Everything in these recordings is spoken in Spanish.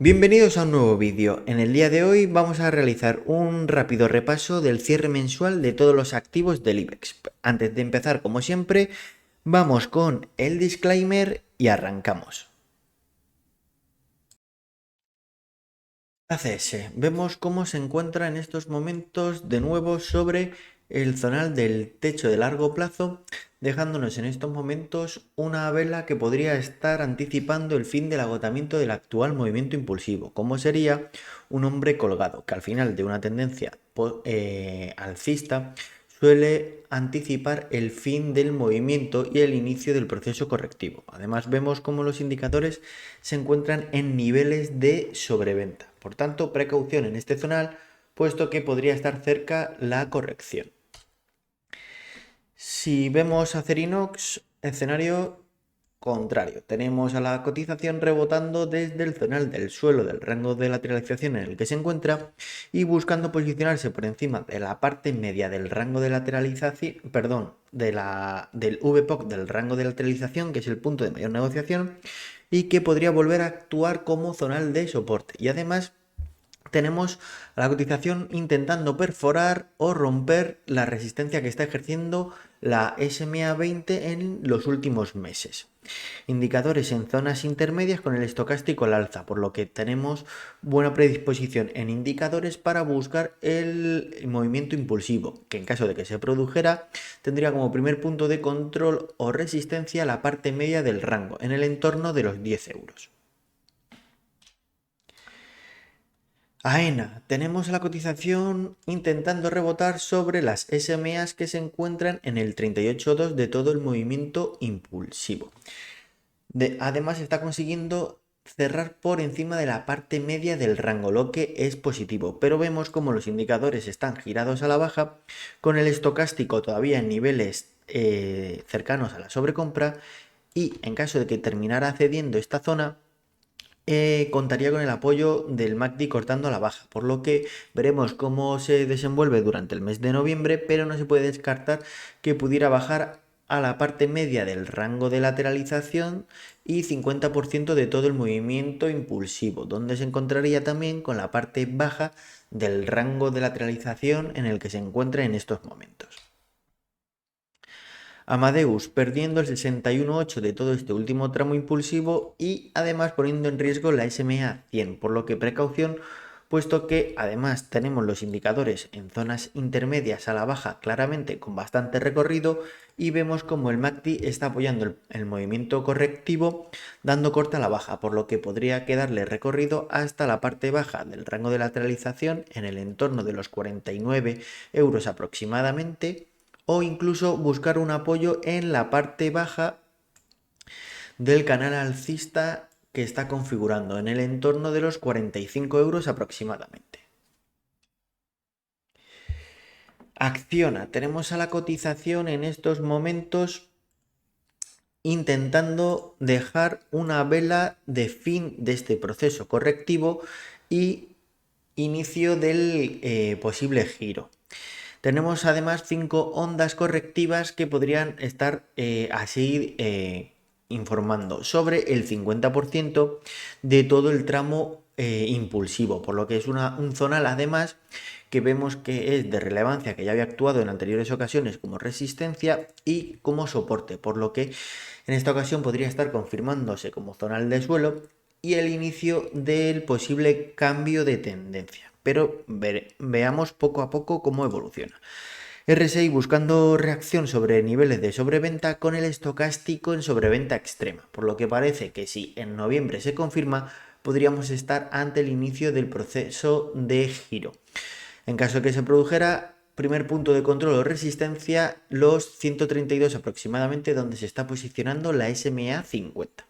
Bienvenidos a un nuevo vídeo. En el día de hoy vamos a realizar un rápido repaso del cierre mensual de todos los activos del IBEX. Antes de empezar, como siempre, vamos con el disclaimer y arrancamos. ACS. Vemos cómo se encuentra en estos momentos de nuevo sobre el zonal del techo de largo plazo, dejándonos en estos momentos una vela que podría estar anticipando el fin del agotamiento del actual movimiento impulsivo, como sería un hombre colgado, que al final de una tendencia alcista suele anticipar el fin del movimiento y el inicio del proceso correctivo. Además, vemos cómo los indicadores se encuentran en niveles de sobreventa. Por tanto, precaución en este zonal, puesto que podría estar cerca la corrección. Si vemos Acerinox, escenario contrario. Tenemos a la cotización rebotando desde el zonal del suelo del rango de lateralización en el que se encuentra y buscando posicionarse por encima de la parte media del rango de lateralización, del VPOC del rango de lateralización, que es el punto de mayor negociación, y que podría volver a actuar como zonal de soporte. Y además tenemos a la cotización intentando perforar o romper la resistencia que está ejerciendo la SMA 20 en los últimos meses. Indicadores en zonas intermedias con el estocástico al alza, por lo que tenemos buena predisposición en indicadores para buscar el movimiento impulsivo, que en caso de que se produjera tendría como primer punto de control o resistencia la parte media del rango, en el entorno de los 10 euros. AENA, tenemos la cotización intentando rebotar sobre las SMAs que se encuentran en el 38.2 de todo el movimiento impulsivo. Además está consiguiendo cerrar por encima de la parte media del rango, lo que es positivo, pero vemos como los indicadores están girados a la baja, con el estocástico todavía en niveles cercanos a la sobrecompra, y en caso de que terminara cediendo esta zona, contaría con el apoyo del MACD cortando a la baja, por lo que veremos cómo se desenvuelve durante el mes de noviembre, pero no se puede descartar que pudiera bajar a la parte media del rango de lateralización y 50% de todo el movimiento impulsivo, donde se encontraría también con la parte baja del rango de lateralización en el que se encuentra en estos momentos. Amadeus perdiendo el 61.8 de todo este último tramo impulsivo y además poniendo en riesgo la SMA 100, por lo que precaución, puesto que además tenemos los indicadores en zonas intermedias a la baja claramente con bastante recorrido y vemos como el MACD está apoyando el movimiento correctivo dando corte a la baja, por lo que podría quedarle recorrido hasta la parte baja del rango de lateralización en el entorno de los 49 euros aproximadamente, o incluso buscar un apoyo en la parte baja del canal alcista que está configurando en el entorno de los 45 euros aproximadamente. Acciona, tenemos a la cotización en estos momentos intentando dejar una vela de fin de este proceso correctivo y inicio del posible giro. Tenemos además 5 ondas correctivas que podrían estar así informando sobre el 50% de todo el tramo impulsivo, por lo que es un zonal además que vemos que es de relevancia, que ya había actuado en anteriores ocasiones como resistencia y como soporte, por lo que en esta ocasión podría estar confirmándose como zonal de suelo y el inicio del posible cambio de tendencia. Pero veamos poco a poco cómo evoluciona. RSI buscando reacción sobre niveles de sobreventa con el estocástico en sobreventa extrema, por lo que parece que si en noviembre se confirma, podríamos estar ante el inicio del proceso de giro. En caso de que se produjera, primer punto de control o resistencia, los 132 aproximadamente, donde se está posicionando la SMA 50.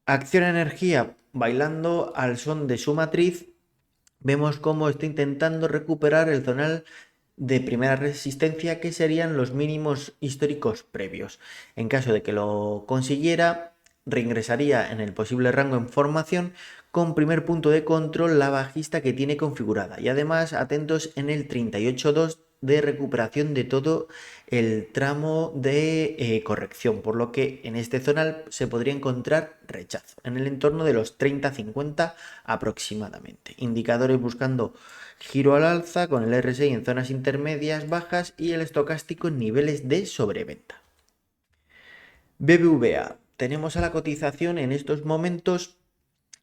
Acciona Energía bailando al son de su matriz. Vemos cómo está intentando recuperar el zonal de primera resistencia, que serían los mínimos históricos previos. En caso de que lo consiguiera, reingresaría en el posible rango en formación con primer punto de control la bajista que tiene configurada, y además atentos en el 38.2 de recuperación de todo el tramo de corrección, por lo que en este zonal se podría encontrar rechazo en el entorno de los 30-50 aproximadamente. Indicadores buscando giro al alza con el RSI en zonas intermedias bajas y el estocástico en niveles de sobreventa. BBVA, tenemos a la cotización en estos momentos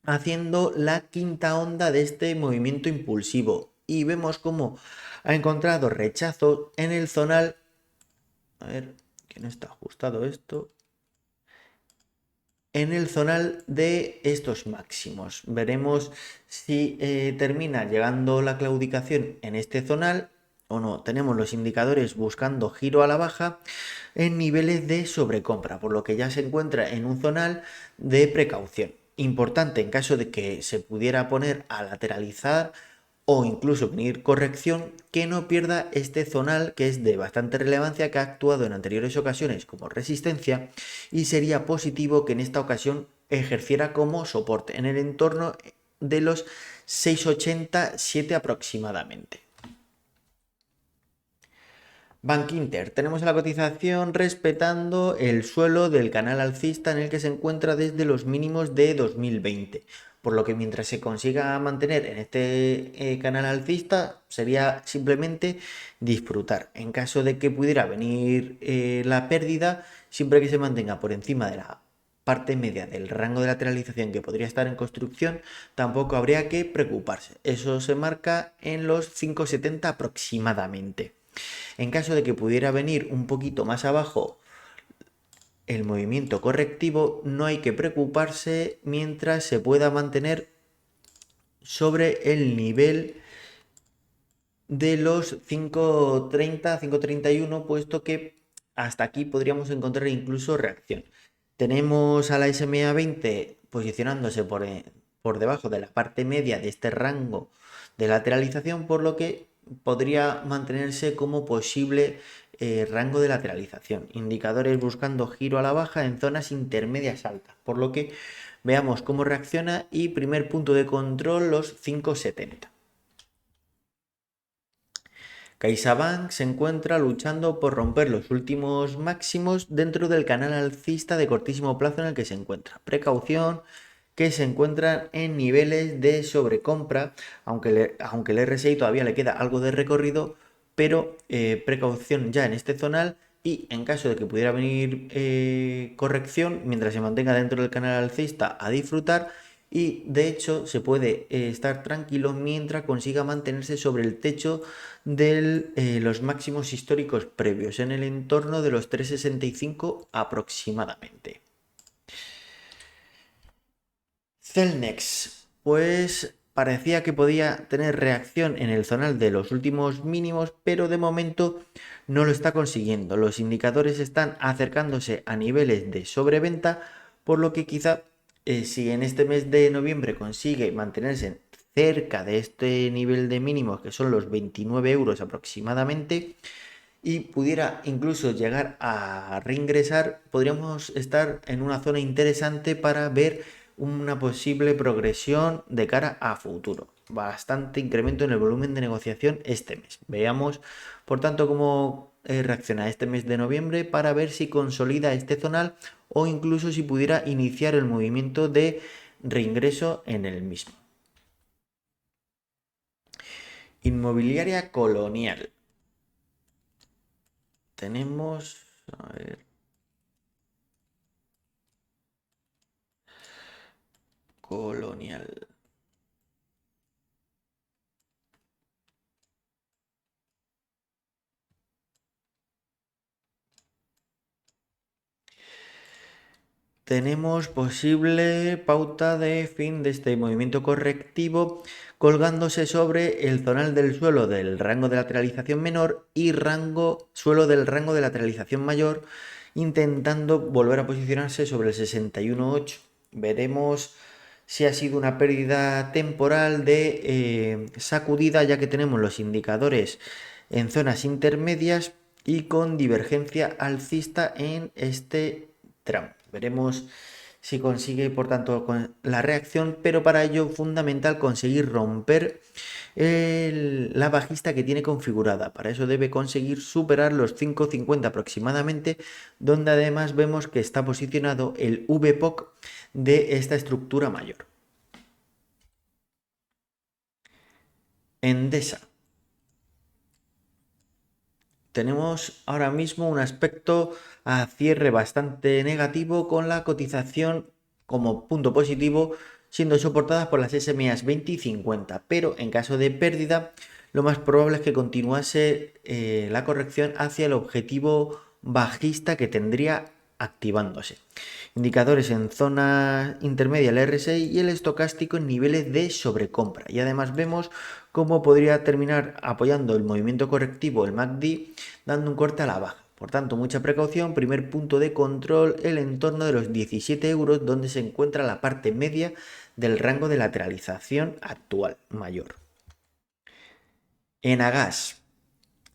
haciendo la quinta onda de este movimiento impulsivo y vemos cómo ha encontrado rechazo en el zonal. A ver, que no está ajustado esto. En el zonal de estos máximos. Veremos si termina llegando la claudicación en este zonal o no. Tenemos los indicadores buscando giro a la baja en niveles de sobrecompra, por lo que ya se encuentra en un zonal de precaución. Importante en caso de que se pudiera poner a lateralizar o incluso venir corrección, que no pierda este zonal que es de bastante relevancia, que ha actuado en anteriores ocasiones como resistencia y sería positivo que en esta ocasión ejerciera como soporte en el entorno de los 6,87 aproximadamente. Bankinter, tenemos la cotización respetando el suelo del canal alcista en el que se encuentra desde los mínimos de 2020, por lo que mientras se consiga mantener en este canal alcista sería simplemente disfrutar. En caso de que pudiera venir la pérdida, siempre que se mantenga por encima de la parte media del rango de lateralización que podría estar en construcción, tampoco habría que preocuparse. Eso se marca en los 5,70 aproximadamente. En caso de que pudiera venir un poquito más abajo el movimiento correctivo, no hay que preocuparse mientras se pueda mantener sobre el nivel de los 5,30, 5,31, puesto que hasta aquí podríamos encontrar incluso reacción. Tenemos a la SMA 20 posicionándose por debajo de la parte media de este rango de lateralización, por lo que podría mantenerse como posible rango de lateralización. Indicadores buscando giro a la baja en zonas intermedias altas, por lo que veamos cómo reacciona y primer punto de control los 5,70. CaixaBank se encuentra luchando por romper los últimos máximos dentro del canal alcista de cortísimo plazo en el que se encuentra. Precaución, que se encuentran en niveles de sobrecompra, aunque el RSI todavía le queda algo de recorrido, pero precaución ya en este zonal y en caso de que pudiera venir corrección, mientras se mantenga dentro del canal alcista, a disfrutar. Y de hecho se puede estar tranquilo mientras consiga mantenerse sobre el techo de los máximos históricos previos en el entorno de los 3,65 aproximadamente. Celnex, pues parecía que podía tener reacción en el zonal de los últimos mínimos, pero de momento no lo está consiguiendo. Los indicadores están acercándose a niveles de sobreventa, por lo que quizá si en este mes de noviembre consigue mantenerse cerca de este nivel de mínimos, que son los 29 euros aproximadamente, y pudiera incluso llegar a reingresar, podríamos estar en una zona interesante para ver una posible progresión de cara a futuro. Bastante incremento en el volumen de negociación este mes. Veamos, por tanto, cómo reacciona este mes de noviembre para ver si consolida este zonal o incluso si pudiera iniciar el movimiento de reingreso en el mismo. Inmobiliaria Colonial. Tenemos, a ver, Colonial. Tenemos posible pauta de fin de este movimiento correctivo colgándose sobre el zonal del suelo del rango de lateralización menor y suelo del rango de lateralización mayor, intentando volver a posicionarse sobre el 61,8. Veremos si ha sido una pérdida temporal de sacudida, ya que tenemos los indicadores en zonas intermedias y con divergencia alcista en este tramo. Veremos si consigue, por tanto, la reacción, pero para ello es fundamental conseguir romper la bajista que tiene configurada. Para eso debe conseguir superar los 5.50 aproximadamente, donde además vemos que está posicionado el VPOC de esta estructura mayor. Endesa. Tenemos ahora mismo un aspecto a cierre bastante negativo, con la cotización como punto positivo siendo soportadas por las SMAs 20 y 50, pero en caso de pérdida lo más probable es que continuase la corrección hacia el objetivo bajista que tendría activándose. Indicadores en zona intermedia, el RSI y el estocástico en niveles de sobrecompra. Y además vemos cómo podría terminar apoyando el movimiento correctivo, el MACD, dando un corte a la baja. Por tanto, mucha precaución. Primer punto de control, el entorno de los 17 euros, donde se encuentra la parte media del rango de lateralización actual mayor. Enagas.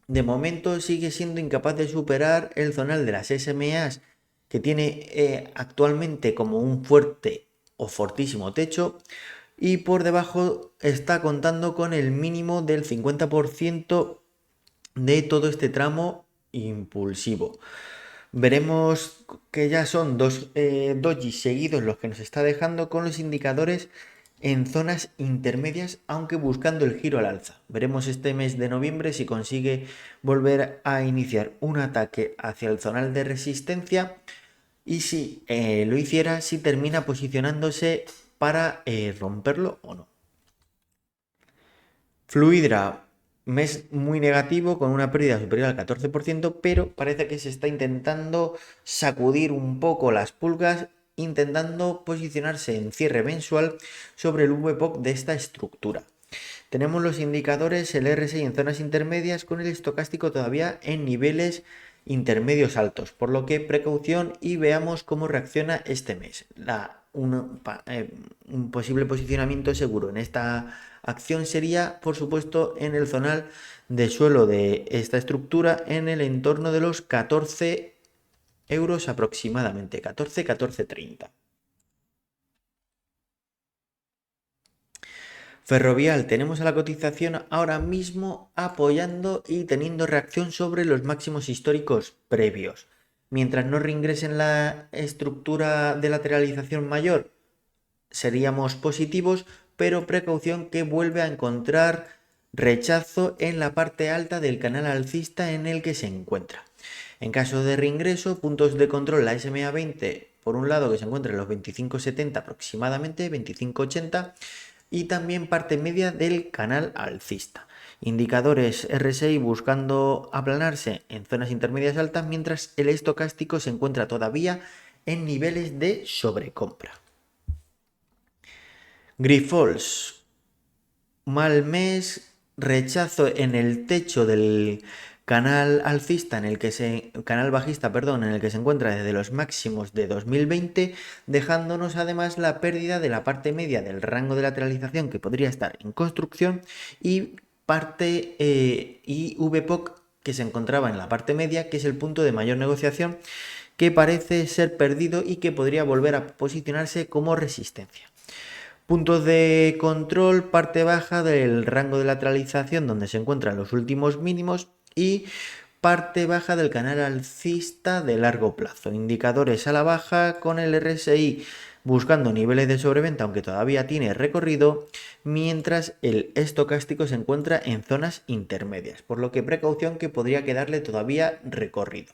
De momento sigue siendo incapaz de superar el zonal de las SMAs, que tiene actualmente como un fuerte o fortísimo techo, y por debajo está contando con el mínimo del 50% de todo este tramo impulsivo. Veremos que ya son dos dojis seguidos los que nos está dejando, con los indicadores en zonas intermedias, aunque buscando el giro al alza. Veremos este mes de noviembre si consigue volver a iniciar un ataque hacia el zonal de resistencia, y si lo hiciera, si termina posicionándose para romperlo o no. Fluidra, mes muy negativo con una pérdida superior al 14%, pero parece que se está intentando sacudir un poco las pulgas, intentando posicionarse en cierre mensual sobre el VPOC de esta estructura. Tenemos los indicadores, el RSI en zonas intermedias, con el estocástico todavía en niveles intermedios altos, por lo que precaución y veamos cómo reacciona este mes. Un posible posicionamiento seguro en esta acción sería, por supuesto, en el zonal de suelo de esta estructura, en el entorno de los 14 euros aproximadamente, 14,30. Ferrovial, tenemos a la cotización ahora mismo apoyando y teniendo reacción sobre los máximos históricos previos. Mientras no reingresen la estructura de lateralización mayor, seríamos positivos, pero precaución que vuelve a encontrar rechazo en la parte alta del canal alcista en el que se encuentra. En caso de reingreso, puntos de control, la SMA 20, por un lado, que se encuentra en los 25,70 aproximadamente, 25,80, y también parte media del canal alcista. Indicadores RSI buscando aplanarse en zonas intermedias altas, mientras el estocástico se encuentra todavía en niveles de sobrecompra. Grifols, mal mes, rechazo en el techo del canal alcista canal bajista, perdón, en el que se encuentra desde los máximos de 2020, dejándonos además la pérdida de la parte media del rango de lateralización, que podría estar en construcción, y parte y VPOC, que se encontraba en la parte media, que es el punto de mayor negociación, que parece ser perdido y que podría volver a posicionarse como resistencia. Puntos de control, parte baja del rango de lateralización donde se encuentran los últimos mínimos, y parte baja del canal alcista de largo plazo. Indicadores a la baja, con el RSI buscando niveles de sobreventa, aunque todavía tiene recorrido, mientras el estocástico se encuentra en zonas intermedias, por lo que precaución, que podría quedarle todavía recorrido.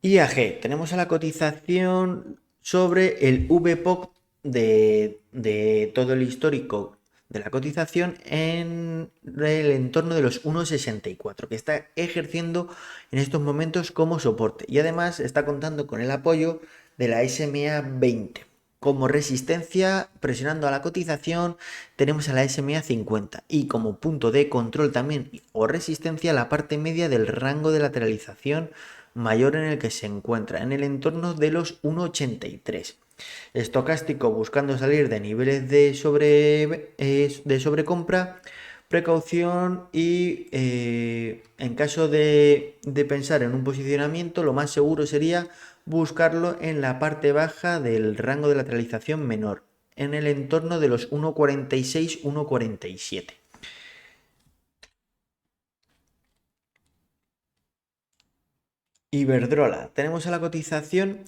IAG, tenemos a la cotización sobre el VPOC de todo el histórico de la cotización en el entorno de los 1,64, que está ejerciendo en estos momentos como soporte, y además está contando con el apoyo de la SMA 20. Como resistencia, presionando a la cotización, tenemos a la SMA 50, y como punto de control también o resistencia, la parte media del rango de lateralización mayor en el que se encuentra, en el entorno de los 1,83. Estocástico buscando salir de niveles de sobrecompra, precaución, y en caso de pensar en un posicionamiento, lo más seguro sería buscarlo en la parte baja del rango de lateralización menor, en el entorno de los 1,46-1,47. Iberdrola. Tenemos a la cotización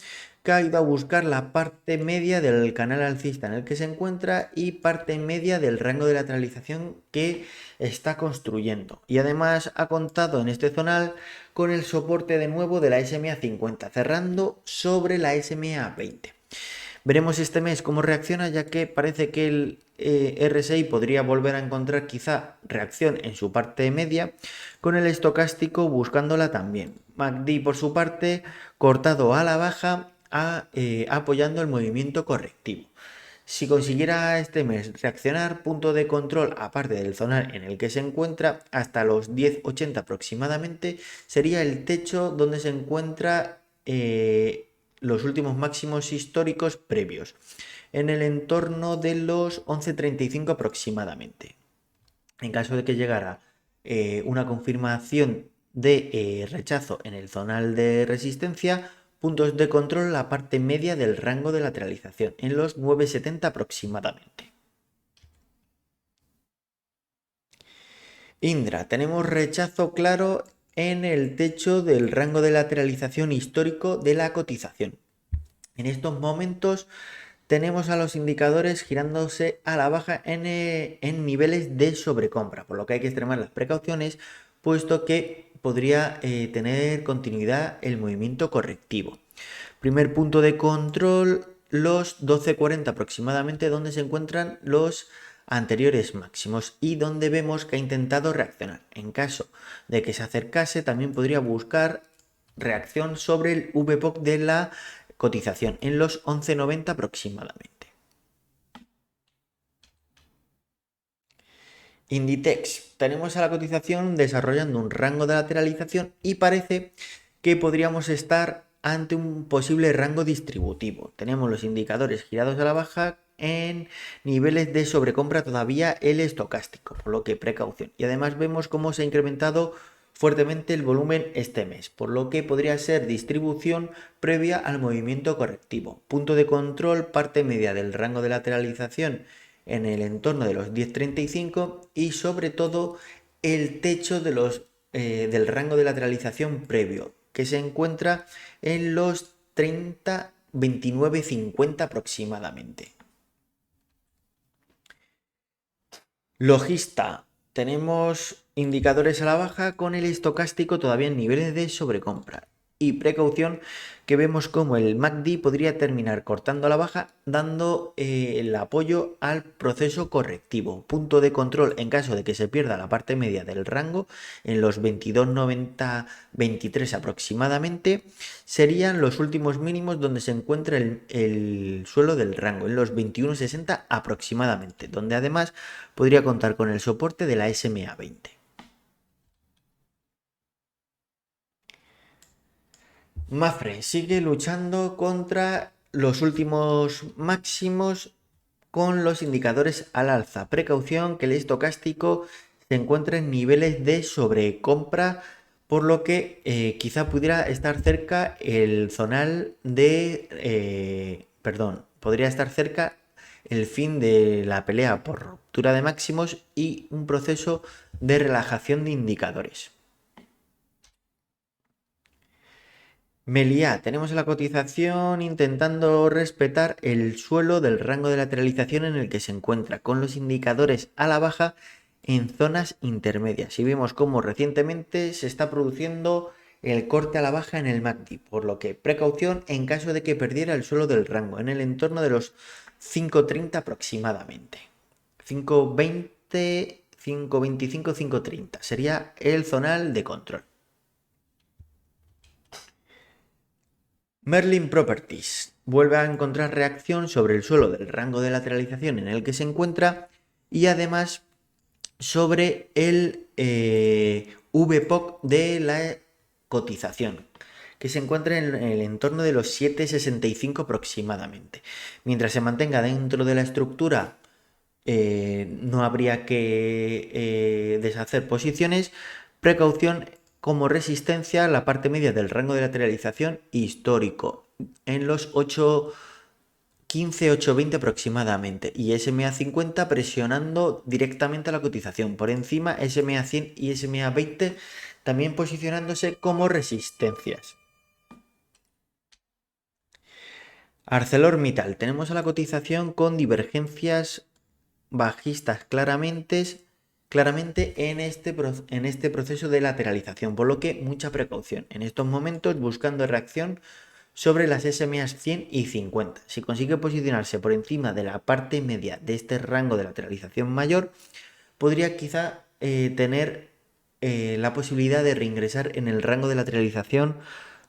que ha ido a buscar la parte media del canal alcista en el que se encuentra y parte media del rango de lateralización que está construyendo. Y además ha contado en este zonal con el soporte de nuevo de la SMA 50, cerrando sobre la SMA 20. Veremos este mes cómo reacciona, ya que parece que el RSI podría volver a encontrar quizá reacción en su parte media, con el estocástico buscándola también. MACD por su parte cortado a la baja, apoyando el movimiento correctivo. Si consiguiera este mes reaccionar, punto de control aparte del zonal en el que se encuentra hasta los 10,80 aproximadamente, sería el techo donde se encuentra los últimos máximos históricos previos, en el entorno de los 11,35 aproximadamente. En caso de que llegara una confirmación de rechazo en el zonal de resistencia, puntos de control la parte media del rango de lateralización, en los 9,70 aproximadamente. Indra, tenemos rechazo claro en el techo del rango de lateralización histórico de la cotización. En estos momentos tenemos a los indicadores girándose a la baja en niveles de sobrecompra, por lo que hay que extremar las precauciones, puesto que podría tener continuidad el movimiento correctivo. Primer punto de control, los 12,40 aproximadamente, donde se encuentran los anteriores máximos y donde vemos que ha intentado reaccionar. En caso de que se acercase, también podría buscar reacción sobre el VPOC de la cotización en los 11,90 aproximadamente. Inditex, tenemos a la cotización desarrollando un rango de lateralización y parece que podríamos estar ante un posible rango distributivo. Tenemos los indicadores girados a la baja en niveles de sobrecompra todavía el estocástico, por lo que precaución. Y además vemos cómo se ha incrementado fuertemente el volumen este mes, por lo que podría ser distribución previa al movimiento correctivo. Punto de control, parte media del rango de lateralización en el entorno de los 10,35 y sobre todo el techo de del rango de lateralización previo, que se encuentra en los 30, 29, 50 aproximadamente. Logista, tenemos indicadores a la baja con el estocástico todavía en niveles de sobrecompra. Y precaución que vemos como el MACD podría terminar cortando a la baja, dando el apoyo al proceso correctivo. Punto de control en caso de que se pierda la parte media del rango, en los 22,90-23 aproximadamente, serían los últimos mínimos donde se encuentra el suelo del rango, en los 21,60 aproximadamente, donde además podría contar con el soporte de la SMA 20. Mafre sigue luchando contra los últimos máximos con los indicadores al alza. Precaución que el estocástico se encuentra en niveles de sobrecompra, por lo que quizá pudiera estar cerca el zonal de... podría estar cerca el fin de la pelea por ruptura de máximos y un proceso de relajación de indicadores. Meliá, tenemos la cotización intentando respetar el suelo del rango de lateralización en el que se encuentra, con los indicadores a la baja en zonas intermedias. Y vemos cómo recientemente se está produciendo el corte a la baja en el MACD, por lo que precaución en caso de que perdiera el suelo del rango, en el entorno de los 5,30 aproximadamente. 5,20, 5,25, 5,30 sería el zonal de control. Merlin Properties vuelve a encontrar reacción sobre el suelo del rango de lateralización en el que se encuentra y además sobre el VPOC de la cotización, que se encuentra en el entorno de los 7,65 aproximadamente. Mientras se mantenga dentro de la estructura, no habría que deshacer posiciones. Precaución como resistencia la parte media del rango de lateralización histórico en los 8.15, 8.20 aproximadamente, y SMA50 presionando directamente a la cotización. Por encima, SMA100 y SMA20 también posicionándose como resistencias. ArcelorMittal, tenemos a la cotización con divergencias bajistas claramente en este proceso de lateralización, por lo que mucha precaución en estos momentos buscando reacción sobre las SMAs 100 y 50. Si consigue posicionarse por encima de la parte media de este rango de lateralización mayor, podría quizá tener la posibilidad de reingresar en el rango de lateralización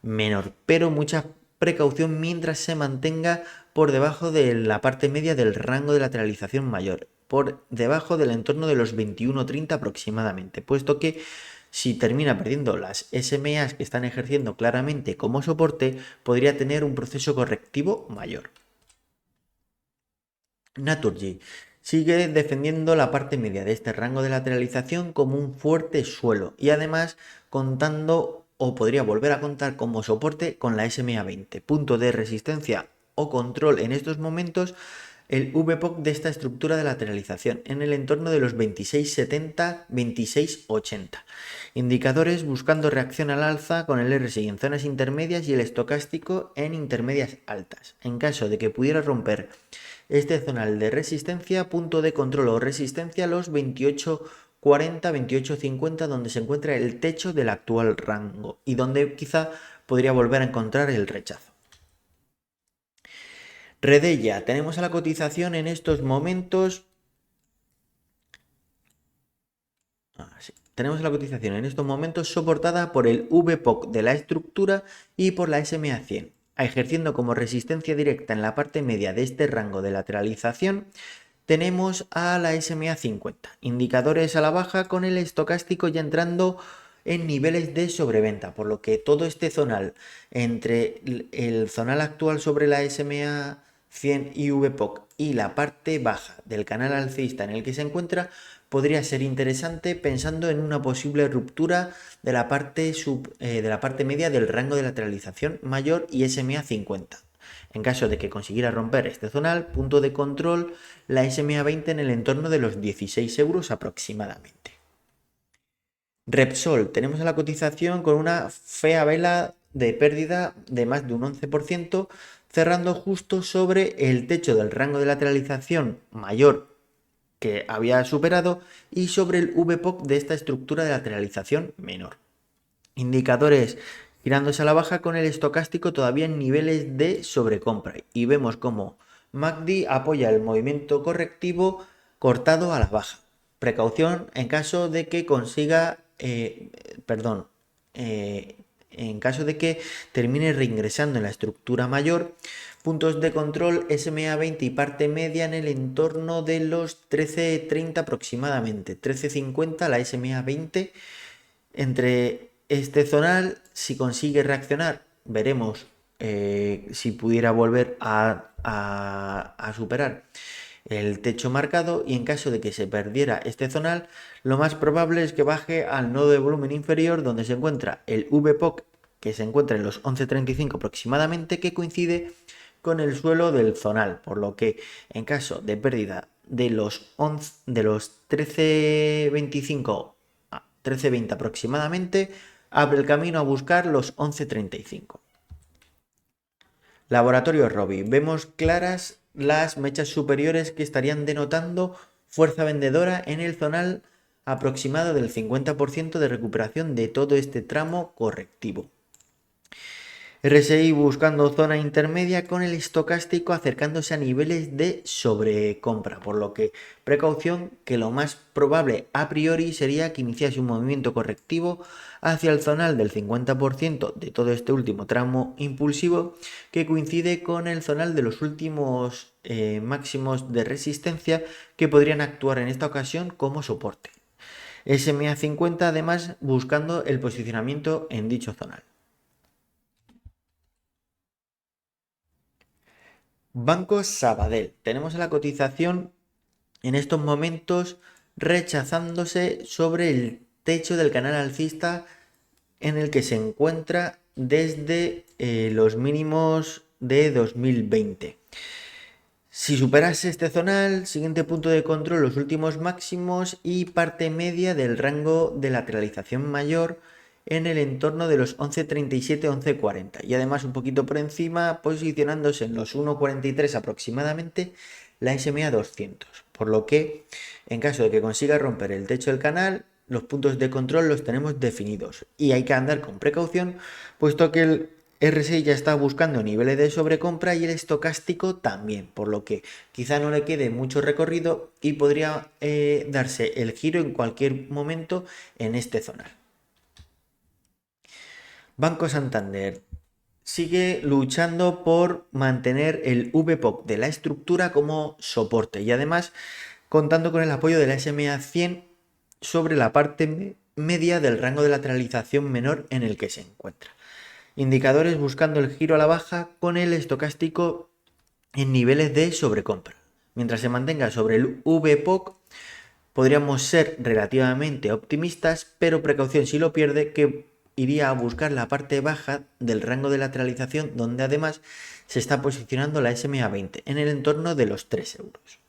menor, pero mucha precaución mientras se mantenga por debajo de la parte media del rango de lateralización mayor, por debajo del entorno de los 21.30 aproximadamente, puesto que si termina perdiendo las SMAs que están ejerciendo claramente como soporte, podría tener un proceso correctivo mayor. Naturgy sigue defendiendo la parte media de este rango de lateralización como un fuerte suelo y además contando o podría volver a contar como soporte con la SMA20, punto de resistencia o control en estos momentos el VPOC de esta estructura de lateralización en el entorno de los 26.70, 26.80. Indicadores buscando reacción al alza con el RSI en zonas intermedias y el estocástico en intermedias altas. En caso de que pudiera romper este zonal de resistencia, punto de control o resistencia los 28.40, 28.50, donde se encuentra el techo del actual rango y donde quizá podría volver a encontrar el rechazo. Redella, tenemos a la cotización en estos momentos. Tenemos la cotización en estos momentos soportada por el VPOC de la estructura y por la SMA100, ejerciendo como resistencia directa en la parte media de este rango de lateralización. Tenemos a la SMA50, indicadores a la baja con el estocástico ya entrando en niveles de sobreventa, por lo que todo este zonal entre el zonal actual sobre la SMA 100 y VPOC y la parte baja del canal alcista en el que se encuentra podría ser interesante pensando en una posible ruptura de la parte media del rango de lateralización mayor y SMA 50. En caso de que consiguiera romper este zonal, punto de control, la SMA20 en el entorno de los 16 euros aproximadamente. Repsol, tenemos a la cotización con una fea vela de pérdida de más de un 11%, cerrando justo sobre el techo del rango de lateralización mayor que había superado y sobre el VPOC de esta estructura de lateralización menor. Indicadores girándose a la baja con el estocástico todavía en niveles de sobrecompra y vemos como MACD apoya el movimiento correctivo cortado a la baja. Precaución en caso de que consiga, en caso de que termine reingresando en la estructura mayor. Puntos de control SMA20 y parte media en el entorno de los 13.30 aproximadamente, 13.50 la SMA20. Entre este zonal, si consigue reaccionar, veremos si pudiera volver a superar el techo marcado, y en caso de que se perdiera este zonal, lo más probable es que baje al nodo de volumen inferior donde se encuentra el VPOC, que se encuentra en los 11.35 aproximadamente, que coincide con el suelo del zonal, por lo que en caso de pérdida de los 13.25 a 13.20 aproximadamente, abre el camino a buscar los 11.35. Laboratorio Robi, vemos claras las mechas superiores que estarían denotando fuerza vendedora en el zonal aproximado del 50% de recuperación de todo este tramo correctivo. RSI buscando zona intermedia con el estocástico acercándose a niveles de sobrecompra, por lo que precaución, que lo más probable a priori sería que iniciase un movimiento correctivo hacia el zonal del 50% de todo este último tramo impulsivo, que coincide con el zonal de los últimos máximos de resistencia, que podrían actuar en esta ocasión como soporte. SMA 50 además buscando el posicionamiento en dicho zonal. Banco Sabadell, tenemos la cotización en estos momentos rechazándose sobre el techo del canal alcista en el que se encuentra desde los mínimos de 2020. Si superase este zonal, siguiente punto de control, los últimos máximos y parte media del rango de lateralización mayor en el entorno de los 11.37-11.40 y además un poquito por encima, posicionándose en los 1.43 aproximadamente la SMA 200, por lo que en caso de que consiga romper el techo del canal, los puntos de control los tenemos definidos y hay que andar con precaución, puesto que el RSI ya está buscando niveles de sobrecompra y el estocástico también, por lo que quizá no le quede mucho recorrido y podría darse el giro en cualquier momento en este zonal. Banco Santander sigue luchando por mantener el VPOC de la estructura como soporte y además contando con el apoyo de la SMA 100 sobre la parte media del rango de lateralización menor en el que se encuentra. Indicadores buscando el giro a la baja con el estocástico en niveles de sobrecompra. Mientras se mantenga sobre el VPOC, podríamos ser relativamente optimistas, pero precaución si lo pierde, que iría a buscar la parte baja del rango de lateralización, donde además se está posicionando la SMA 20 en el entorno de los 3 euros.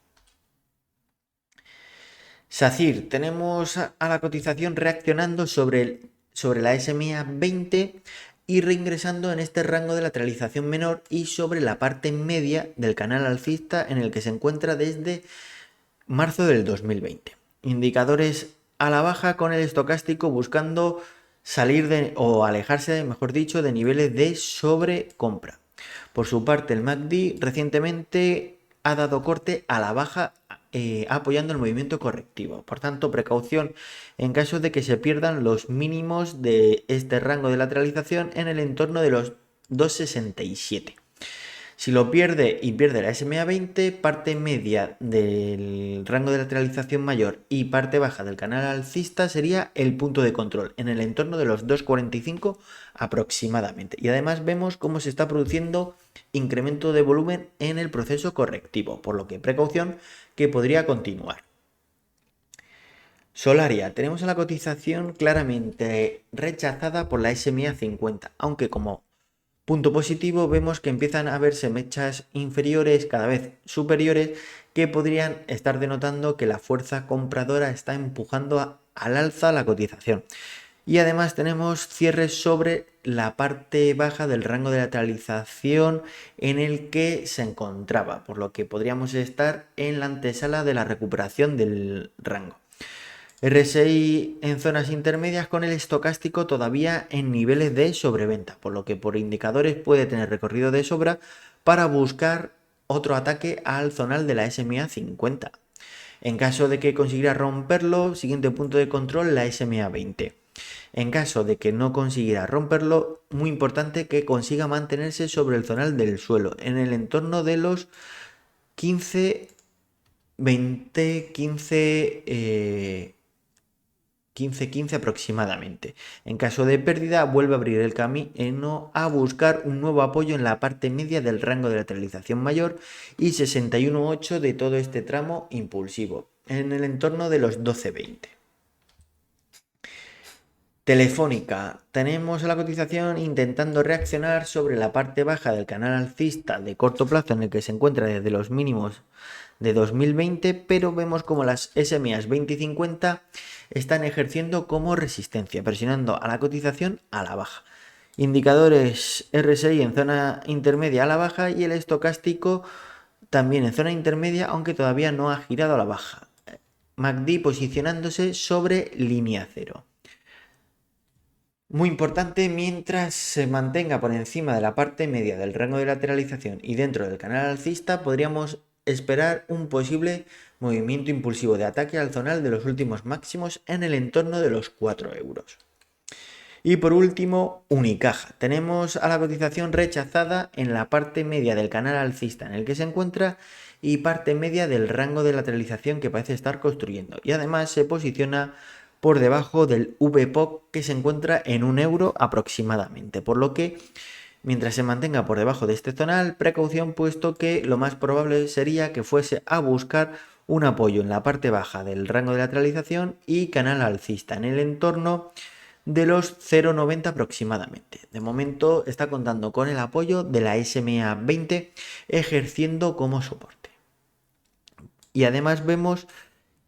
SACIR, tenemos a la cotización reaccionando sobre la SMA 20 y reingresando en este rango de lateralización menor y sobre la parte media del canal alcista en el que se encuentra desde marzo del 2020. Indicadores a la baja con el estocástico buscando salir o alejarse, mejor dicho, de niveles de sobrecompra. Por su parte, el MACD recientemente ha dado corte a la baja apoyando el movimiento correctivo. Por tanto, precaución en caso de que se pierdan los mínimos de este rango de lateralización en el entorno de los 2,67. Si lo pierde y pierde la SMA 20, parte media del rango de lateralización mayor y parte baja del canal alcista sería el punto de control en el entorno de los 2,45 aproximadamente. Y además vemos cómo se está produciendo incremento de volumen en el proceso correctivo, por lo que precaución que podría continuar. Solaria, tenemos a la cotización claramente rechazada por la SMA 50, aunque como punto positivo vemos que empiezan a verse mechas inferiores cada vez superiores que podrían estar denotando que la fuerza compradora está empujando al alza la cotización. Y además tenemos cierres sobre la parte baja del rango de lateralización en el que se encontraba, por lo que podríamos estar en la antesala de la recuperación del rango. RSI en zonas intermedias con el estocástico todavía en niveles de sobreventa, por lo que por indicadores puede tener recorrido de sobra para buscar otro ataque al zonal de la SMA 50. En caso de que consiguiera romperlo, siguiente punto de control, la SMA 20. En caso de que no consiguiera romperlo, muy importante que consiga mantenerse sobre el zonal del suelo, en el entorno de los 15, 20, 15 aproximadamente. En caso de pérdida, vuelve a abrir el camino a buscar un nuevo apoyo en la parte media del rango de lateralización mayor y 61,8 de todo este tramo impulsivo, en el entorno de los 12,20. Telefónica, tenemos a la cotización intentando reaccionar sobre la parte baja del canal alcista de corto plazo en el que se encuentra desde los mínimos de 2020, pero vemos como las SMAs 20 y 50 están ejerciendo como resistencia, presionando a la cotización a la baja. Indicadores RSI en zona intermedia a la baja y el estocástico también en zona intermedia, aunque todavía no ha girado a la baja. MACD posicionándose sobre línea cero. Muy importante, mientras se mantenga por encima de la parte media del rango de lateralización y dentro del canal alcista, podríamos esperar un posible movimiento impulsivo de ataque al zonal de los últimos máximos en el entorno de los 4 euros. Y por último, Unicaja. Tenemos a la cotización rechazada en la parte media del canal alcista en el que se encuentra y parte media del rango de lateralización que parece estar construyendo. Y además se posiciona por debajo del VPOC que se encuentra en 1 euro aproximadamente, por lo que mientras se mantenga por debajo de este zonal, precaución, puesto que lo más probable sería que fuese a buscar un apoyo en la parte baja del rango de lateralización y canal alcista en el entorno de los 0,90 aproximadamente. De momento está contando con el apoyo de la SMA 20 ejerciendo como soporte. Y además vemos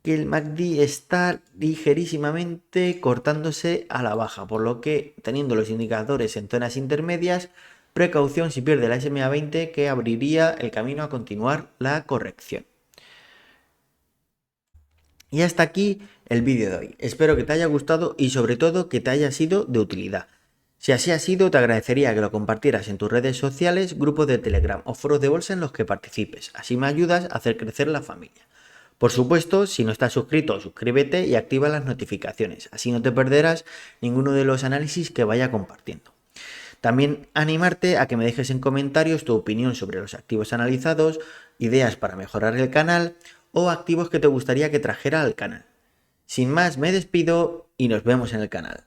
que el MACD está ligerísimamente cortándose a la baja, por lo que teniendo los indicadores en zonas intermedias, precaución si pierde la SMA 20 que abriría el camino a continuar la corrección. Y hasta aquí el vídeo de hoy. Espero que te haya gustado y sobre todo que te haya sido de utilidad. Si así ha sido, te agradecería que lo compartieras en tus redes sociales, grupos de Telegram o foros de bolsa en los que participes. Así me ayudas a hacer crecer la familia. Por supuesto, si no estás suscrito, suscríbete y activa las notificaciones. Así no te perderás ninguno de los análisis que vaya compartiendo. También animarte a que me dejes en comentarios tu opinión sobre los activos analizados, ideas para mejorar el canal o activos que te gustaría que trajera al canal. Sin más, me despido y nos vemos en el canal.